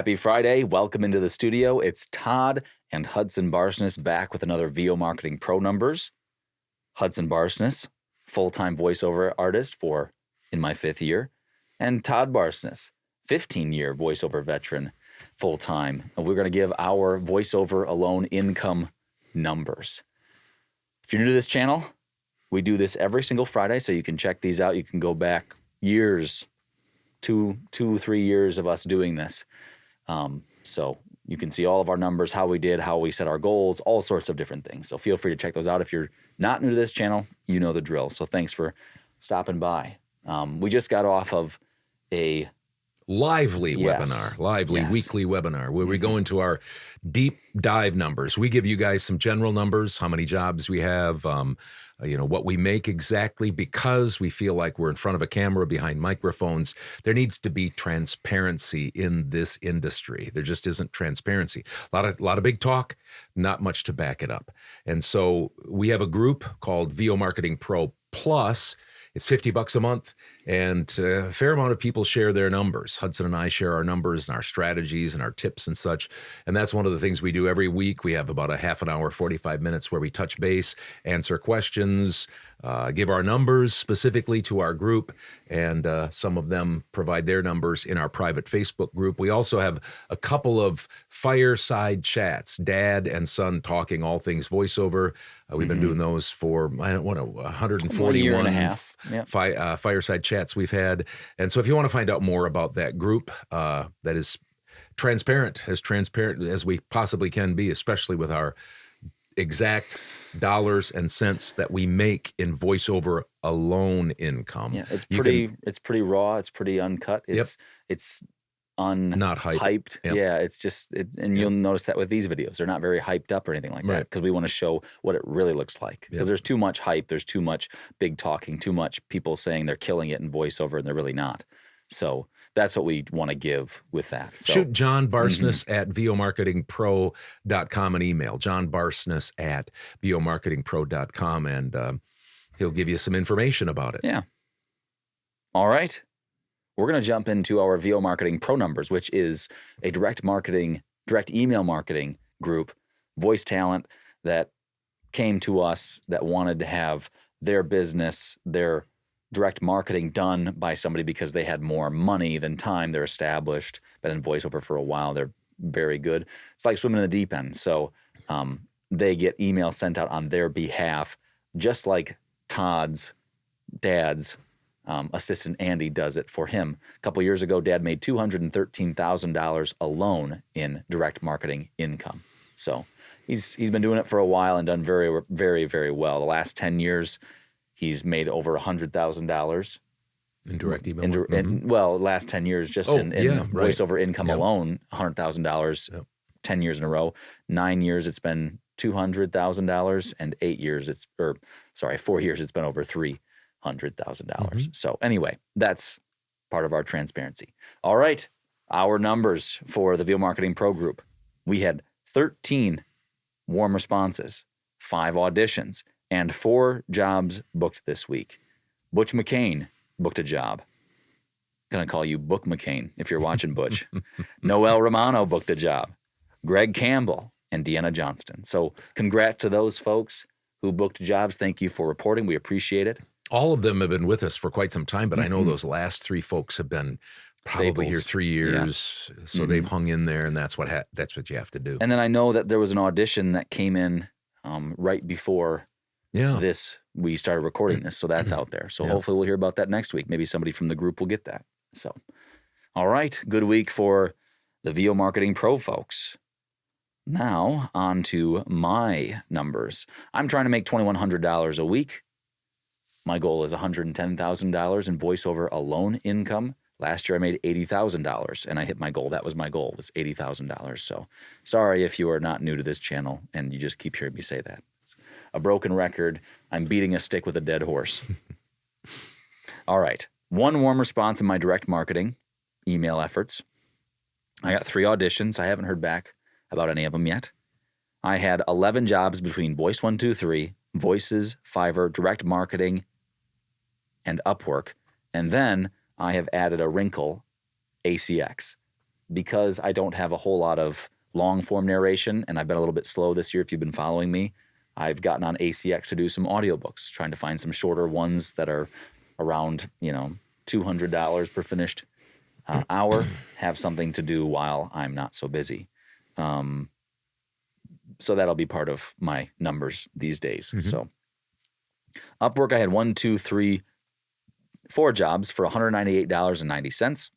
Happy Friday. Welcome into the studio. It's Todd and Hudson Barsness back with another VO Marketing Pro Numbers. Hudson Barsness, full-time voiceover artist in my 5th year, and Todd Barsness, 15-year voiceover veteran, full-time. And we're going to give our voiceover alone income numbers. If you're new to this channel, we do this every single Friday, so you can check these out. You can go back years, 3 years of us doing this. So you can see all of our numbers, how we did, how we set our goals, all sorts of different things. So feel free to check those out. If you're not new to this channel, you know the drill. So thanks for stopping by. We just got off of a lively weekly webinar where we go into our deep dive numbers. We give you guys some general numbers, how many jobs we have, what we make exactly, because we feel like we're in front of a camera behind microphones. There needs to be transparency in this industry. There just isn't transparency. A lot of big talk, not much to back it up. And so we have a group called VO Marketing Pro Plus. It's $50 a month, and a fair amount of people share their numbers. Hudson and I share our numbers and our strategies and our tips and such, and that's one of the things we do every week. We have about a half an hour, 45 minutes where we touch base, answer questions, give our numbers specifically to our group, and some of them provide their numbers in our private Facebook group. We also have a couple of fireside chats, dad and son talking all things voiceover. We've been doing those for, 141 year and a half. Yep. Fireside chats we've had. And so if you want to find out more about that group, that is transparent as we possibly can be, especially with our exact dollars and cents that we make in voiceover alone income. Yeah, it's pretty raw. It's pretty uncut. It's not hyped. Yep. Yeah, it's just, you'll notice that with these videos. They're not very hyped up or anything like that, because we want to show what it really looks like. Because there's too much hype, there's too much big talking, too much people saying they're killing it in voiceover and they're really not. So that's what we want to give with that. So, shoot John Barsness at vomarketingpro.com an email, John Barsness at vomarketingpro.com, and he'll give you some information about it. Yeah. All right. We're going to jump into our VO Marketing Pro Numbers, which is a direct email marketing group, voice talent that came to us that wanted to have their business, their direct marketing done by somebody because they had more money than time. They're established, been in voiceover for a while. They're very good. It's like swimming in the deep end. So they get emails sent out on their behalf, just like Todd's dad's assistant Andy does it for him. A couple years ago, Dad made $213,000 alone in direct marketing income. So he's been doing it for a while and done very, very, very well. The last 10 years, he's made over $100,000 in direct email. Last 10 years just in voiceover income alone, $100,000, 10 years in a row. 9 years, it's been $200,000, and 4 years, it's been over $300,000. So anyway, that's part of our transparency. All right, our numbers for the VO Marketing Pro Group. We had 13 warm responses, 5 auditions, and 4 jobs booked this week. Butch McCain booked a job. Gonna call you Book McCain if you're watching Butch. Noel Romano booked a job. Greg Campbell and Deanna Johnston. So congrats to those folks who booked jobs. Thank you for reporting. We appreciate it. All of them have been with us for quite some time, but I know those last 3 folks have been probably here 3 years. Yeah. So they've hung in there, and that's what you have to do. And then I know that there was an audition that came in right before we started recording this, so that's out there. So hopefully we'll hear about that next week. Maybe somebody from the group will get that. So, all right, good week for the VO Marketing Pro folks. Now on to my numbers. I'm trying to make $2,100 a week. My goal is $110,000 in voiceover alone income. Last year I made $80,000 and I hit my goal. That was my goal, was $80,000. So sorry if you are not new to this channel and you just keep hearing me say that. It's a broken record. I'm beating a stick with a dead horse. All right. 1 warm response in my direct marketing email efforts. I got 3 auditions. I haven't heard back about any of them yet. I had 11 jobs between Voice123, Voices, Fiverr, Direct Marketing, and Upwork. And then I have added a wrinkle, ACX. because I don't have a whole lot of long form narration, and I've been a little bit slow this year if you've been following me, I've gotten on ACX to do some audiobooks, trying to find some shorter ones that are around, $200 per finished hour, have something to do while I'm not so busy. So that'll be part of my numbers these days. Mm-hmm. So Upwork, I had 4 jobs for $198.90.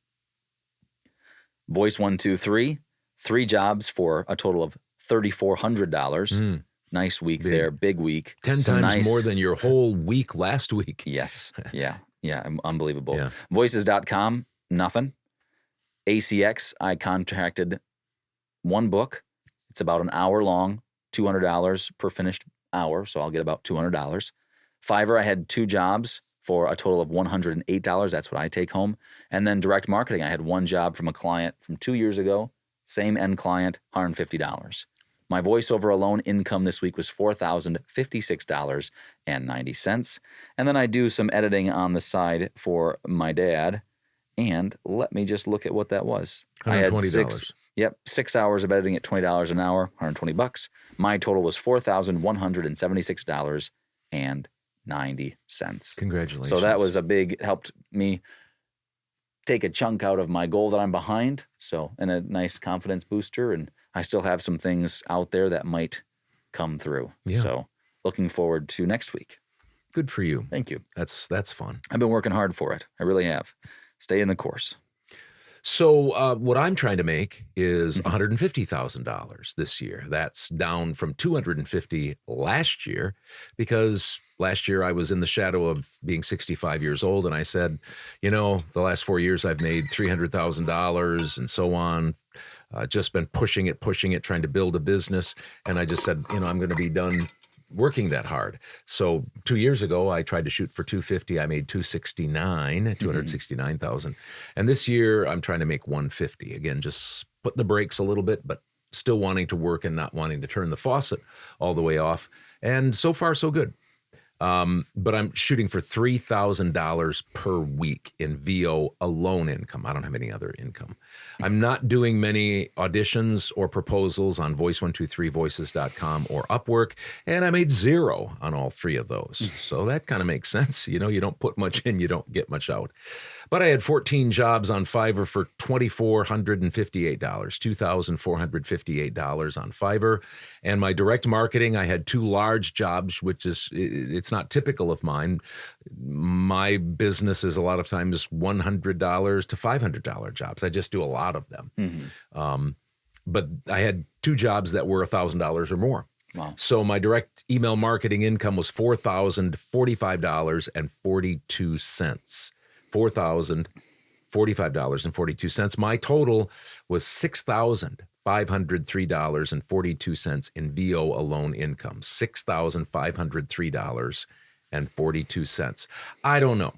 Voice 123, 3 jobs for a total of $3,400. Nice week there, big week. 10 times more than your whole week last week. Yes. Yeah, unbelievable. Yeah. Voices.com, nothing. ACX, I contracted 1 book. It's about an hour long, $200 per finished hour, so I'll get about $200. Fiverr, I had 2 jobs for a total of $108. That's what I take home. And then direct marketing, I had 1 job from a client from 2 years ago, same end client, $150. My voiceover alone income this week was $4,056.90. And then I do some editing on the side for my dad. And let me just look at what that was. $120. I had 6 hours of editing at $20 an hour, $120. My total was $4,176.90. Congratulations. So that was helped me take a chunk out of my goal that I'm behind. So, and a nice confidence booster. And I still have some things out there that might come through. Yeah. So looking forward to next week. Good for you. Thank you. That's fun. I've been working hard for it. I really have. Stay in the course. So what I'm trying to make is $150,000 this year. That's down from $250,000 last year, because last year I was in the shadow of being 65 years old, and I said, the last 4 years I've made $300,000 and so on. Just been pushing it, trying to build a business, and I just said, I'm going to be done working that hard. So 2 years ago, I tried to shoot for $250,000. I made $269,000. And this year, I'm trying to make $150,000. Again, just put the brakes a little bit, but still wanting to work and not wanting to turn the faucet all the way off. And so far, so good. But I'm shooting for $3,000 per week in VO alone income. I don't have any other income. I'm not doing many auditions or proposals on voice123voices.com or Upwork, and I made 0 on all 3 of those. So that kind of makes sense. You don't put much in, you don't get much out. But I had 14 jobs on Fiverr for $2,458, $2,458 on Fiverr. And my direct marketing, I had 2 large jobs, which it's not typical of mine. My business is a lot of times $100 to $500 jobs. I just do a lot of them. Mm-hmm. But I had 2 jobs that were $1,000 or more. Wow. So my direct email marketing income was $4,045.42. $4,045.42. My total was $6,503.42 in VO alone income. $6,503.42. I don't know.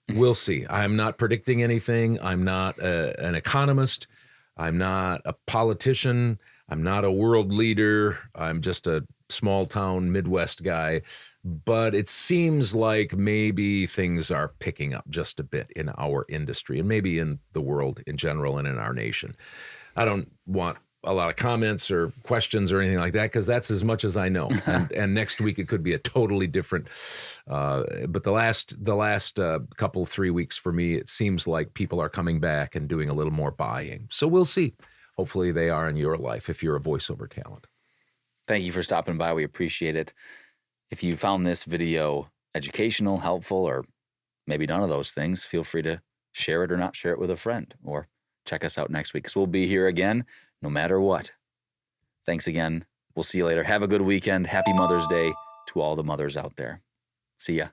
We'll see. I'm not predicting anything. I'm not an economist. I'm not a politician. I'm not a world leader. I'm just a small town Midwest guy. But it seems like maybe things are picking up just a bit in our industry and maybe in the world in general and in our nation. I don't want a lot of comments or questions or anything like that, because that's as much as I know. And next week it could be a totally different. But the last couple 3 weeks for me, it seems like people are coming back and doing a little more buying. So we'll see. Hopefully they are in your life if you're a voiceover talent. Thank you for stopping by. We appreciate it. If you found this video educational, helpful, or maybe none of those things, feel free to share it or not share it with a friend, or check us out next week, because we'll be here again no matter what. Thanks again. We'll see you later. Have a good weekend. Happy Mother's Day to all the mothers out there. See ya.